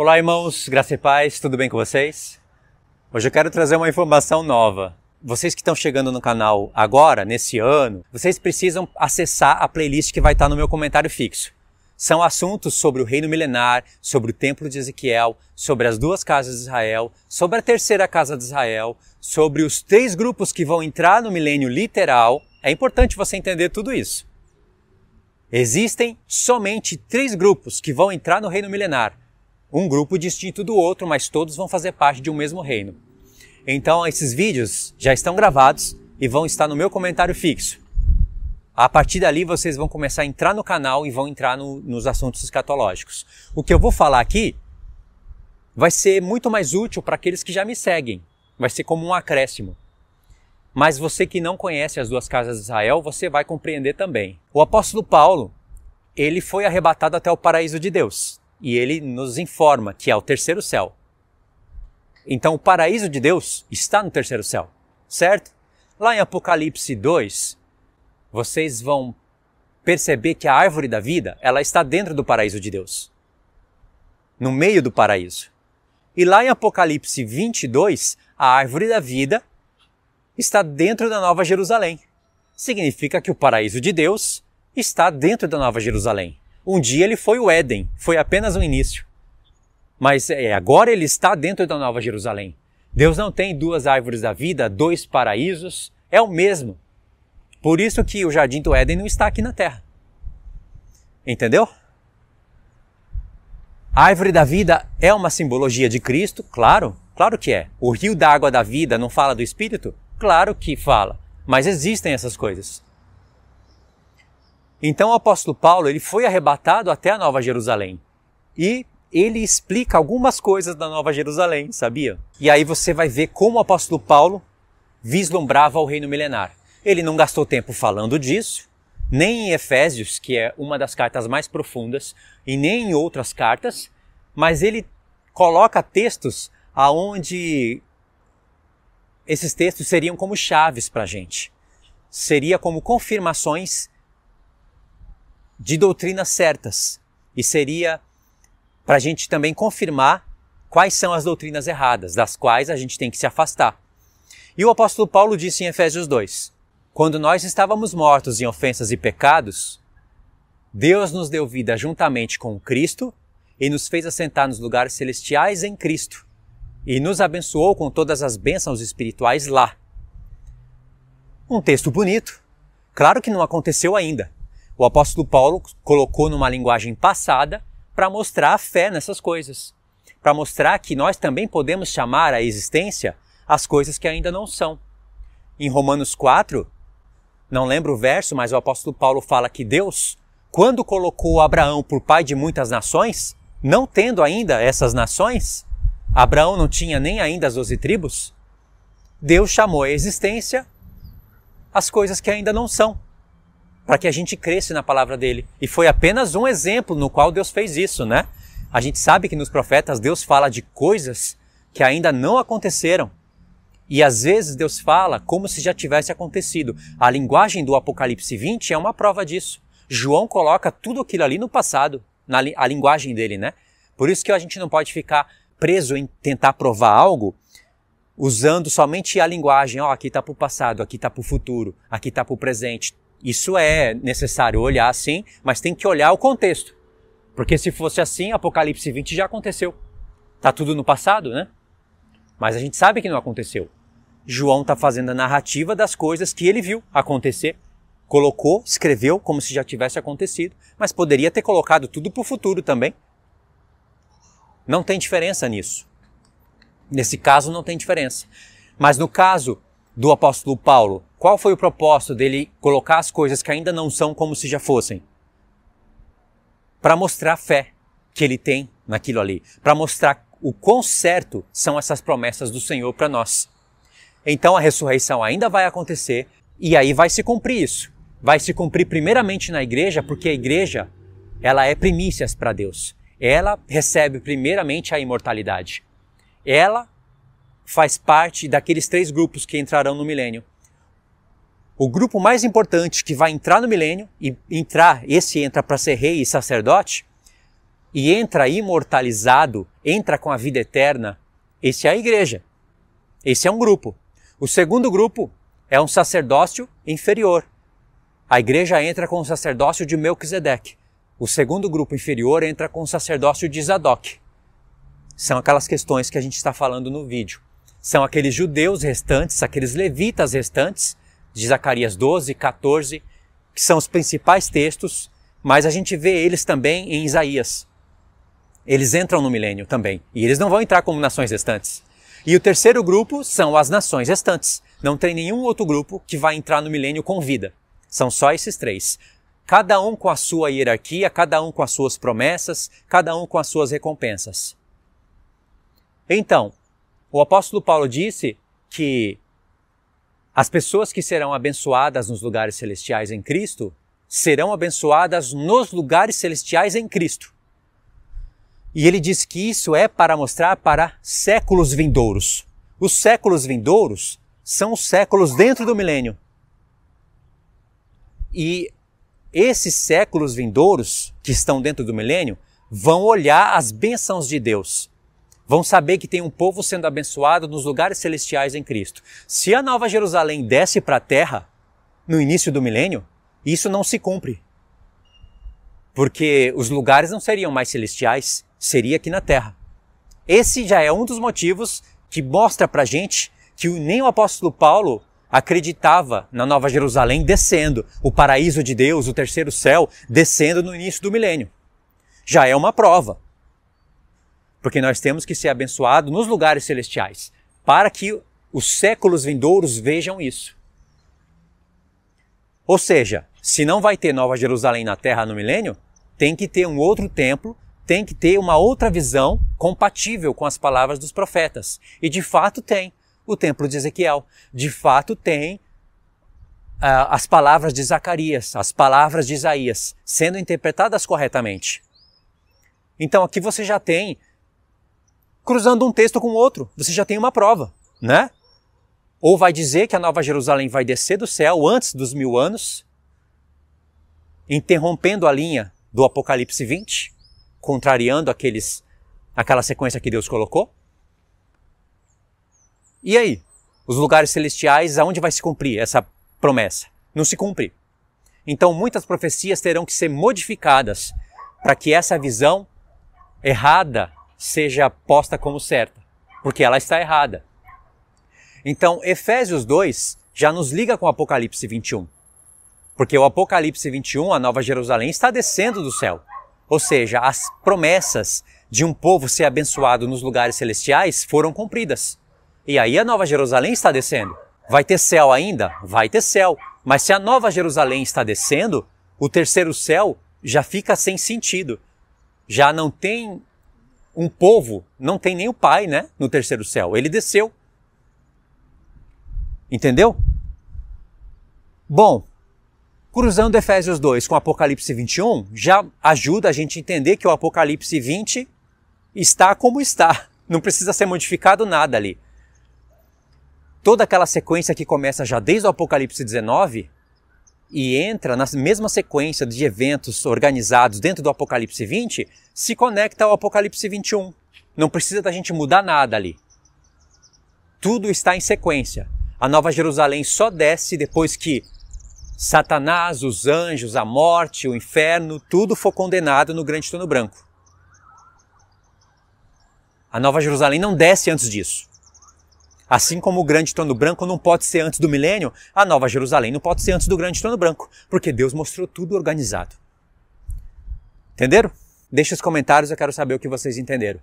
Olá, irmãos, graça e paz, tudo bem com vocês? Hoje eu quero trazer uma informação nova. Vocês que estão chegando no canal agora, nesse ano, vocês precisam acessar a playlist que vai estar no meu comentário fixo. São assuntos sobre o reino milenar, sobre o templo de Ezequiel, sobre as duas casas de Israel, sobre a terceira casa de Israel, sobre os 3 grupos que vão entrar no milênio literal. É importante você entender tudo isso. Existem somente 3 grupos que vão entrar no reino milenar. Um grupo distinto do outro, mas todos vão fazer parte de um mesmo reino. Então esses vídeos já estão gravados e vão estar no meu comentário fixo. A partir dali vocês vão começar a entrar no canal e vão entrar nos assuntos escatológicos. O que eu vou falar aqui vai ser muito mais útil para aqueles que já me seguem. Vai ser como um acréscimo. Mas você que não conhece as duas casas de Israel, você vai compreender também. O apóstolo Paulo, ele foi arrebatado até o paraíso de Deus. E ele nos informa que é o terceiro céu. Então o paraíso de Deus está no terceiro céu, certo? Lá em Apocalipse 2, vocês vão perceber que a árvore da vida, ela está dentro do paraíso de Deus. No meio do paraíso. E lá em Apocalipse 22, a árvore da vida está dentro da Nova Jerusalém. Significa que o paraíso de Deus está dentro da Nova Jerusalém. Um dia ele foi o Éden, foi apenas um início. Mas agora ele está dentro da Nova Jerusalém. Deus não tem 2 árvores da vida, 2 paraísos, é o mesmo. Por isso que o Jardim do Éden não está aqui na Terra. Entendeu? A árvore da vida é uma simbologia de Cristo? Claro que é. O rio da água da vida não fala do Espírito? Claro que fala, mas existem essas coisas. Então o apóstolo Paulo ele foi arrebatado até a Nova Jerusalém e ele explica algumas coisas da Nova Jerusalém, sabia? E aí você vai ver como o apóstolo Paulo vislumbrava o reino milenar. Ele não gastou tempo falando disso, nem em Efésios, que é uma das cartas mais profundas, e nem em outras cartas, mas ele coloca textos aonde esses textos seriam como chaves para a gente. Seria como confirmações de doutrinas certas. E seria para a gente também confirmar quais são as doutrinas erradas, das quais a gente tem que se afastar. E o apóstolo Paulo disse em Efésios 2, quando nós estávamos mortos em ofensas e pecados, Deus nos deu vida juntamente com Cristo e nos fez assentar nos lugares celestiais em Cristo e nos abençoou com todas as bênçãos espirituais lá. Um texto bonito. Claro que não aconteceu ainda. O apóstolo Paulo colocou numa linguagem passada para mostrar a fé nessas coisas. Para mostrar que nós também podemos chamar à existência as coisas que ainda não são. Em Romanos 4, não lembro o verso, mas o apóstolo Paulo fala que Deus, quando colocou Abraão por pai de muitas nações, não tendo ainda essas nações, Abraão não tinha nem ainda as 12 tribos, Deus chamou à existência as coisas que ainda não são, para que a gente cresça na palavra dele. E foi apenas um exemplo no qual Deus fez isso, né? A gente sabe que nos profetas Deus fala de coisas que ainda não aconteceram. E às vezes Deus fala como se já tivesse acontecido. A linguagem do Apocalipse 20 é uma prova disso. João coloca tudo aquilo ali no passado, a linguagem dele, né? Por isso que a gente não pode ficar preso em tentar provar algo usando somente a linguagem. Aqui está para o passado, aqui está para o futuro, aqui está para o presente. Isso é necessário olhar assim, mas tem que olhar o contexto. Porque se fosse assim, Apocalipse 20 já aconteceu. Está tudo no passado, né? Mas a gente sabe que não aconteceu. João está fazendo a narrativa das coisas que ele viu acontecer. Colocou, escreveu como se já tivesse acontecido, mas poderia ter colocado tudo para o futuro também. Não tem diferença nisso. Nesse caso não tem diferença. Mas no caso do apóstolo Paulo, qual foi o propósito dele colocar as coisas que ainda não são como se já fossem? Para mostrar a fé que ele tem naquilo ali. Para mostrar o quão certo são essas promessas do Senhor para nós. Então a ressurreição ainda vai acontecer e aí vai se cumprir isso. Vai se cumprir primeiramente na igreja, porque a igreja ela é primícias para Deus. Ela recebe primeiramente a imortalidade. Ela faz parte daqueles 3 grupos que entrarão no milênio. O grupo mais importante que vai entrar no milênio, e esse entra para ser rei e sacerdote, e entra imortalizado, entra com a vida eterna, esse é a igreja. Esse é um grupo. O segundo grupo é um sacerdócio inferior. A igreja entra com o sacerdócio de Melquisedeque. O segundo grupo inferior entra com o sacerdócio de Zadok. São aquelas questões que a gente está falando no vídeo. São aqueles judeus restantes, aqueles levitas restantes, de Zacarias 12, 14, que são os principais textos, mas a gente vê eles também em Isaías. Eles entram no milênio também, e eles não vão entrar como nações restantes. E o terceiro grupo são as nações restantes. Não tem nenhum outro grupo que vai entrar no milênio com vida. São só esses três. Cada um com a sua hierarquia, cada um com as suas promessas, cada um com as suas recompensas. Então, o apóstolo Paulo disse que as pessoas que serão abençoadas nos lugares celestiais em Cristo serão abençoadas nos lugares celestiais em Cristo. E ele diz que isso é para mostrar para séculos vindouros. Os séculos vindouros são os séculos dentro do milênio. E esses séculos vindouros que estão dentro do milênio vão olhar as bênçãos de Deus. Vão saber que tem um povo sendo abençoado nos lugares celestiais em Cristo. Se a Nova Jerusalém desce para a terra no início do milênio, isso não se cumpre. Porque os lugares não seriam mais celestiais, seria aqui na terra. Esse já é um dos motivos que mostra para a gente que nem o apóstolo Paulo acreditava na Nova Jerusalém descendo, o paraíso de Deus, o terceiro céu, descendo no início do milênio. Já é uma prova. Porque nós temos que ser abençoados nos lugares celestiais, para que os séculos vindouros vejam isso. Ou seja, se não vai ter Nova Jerusalém na terra no milênio, tem que ter um outro templo, tem que ter uma outra visão compatível com as palavras dos profetas. E de fato tem o templo de Ezequiel, de fato tem as palavras de Zacarias, as palavras de Isaías, sendo interpretadas corretamente. Então aqui você já tem, cruzando um texto com o outro, você já tem uma prova, né? Ou vai dizer que a Nova Jerusalém vai descer do céu antes dos 1000 anos, interrompendo a linha do Apocalipse 20, contrariando aquela sequência que Deus colocou. E aí? Os lugares celestiais, aonde vai se cumprir essa promessa? Não se cumpre. Então muitas profecias terão que ser modificadas para que essa visão errada seja posta como certa, porque ela está errada. Então, Efésios 2 já nos liga com o Apocalipse 21, porque o Apocalipse 21, a Nova Jerusalém, está descendo do céu. Ou seja, as promessas de um povo ser abençoado nos lugares celestiais foram cumpridas. E aí a Nova Jerusalém está descendo. Vai ter céu ainda? Vai ter céu. Mas se a Nova Jerusalém está descendo, o terceiro céu já fica sem sentido. Já não tem um povo, não tem nem o Pai, né, no terceiro céu. Ele desceu. Entendeu? Bom, cruzando Efésios 2 com Apocalipse 21, já ajuda a gente a entender que o Apocalipse 20 está como está. Não precisa ser modificado nada ali. Toda aquela sequência que começa já desde o Apocalipse 19 e entra na mesma sequência de eventos organizados dentro do Apocalipse 20, se conecta ao Apocalipse 21. Não precisa da gente mudar nada ali. Tudo está em sequência. A Nova Jerusalém só desce depois que Satanás, os anjos, a morte, o inferno, tudo for condenado no grande trono branco. A Nova Jerusalém não desce antes disso. Assim como o grande trono branco não pode ser antes do milênio, a Nova Jerusalém não pode ser antes do grande trono branco, porque Deus mostrou tudo organizado. Entenderam? Deixe os comentários, eu quero saber o que vocês entenderam.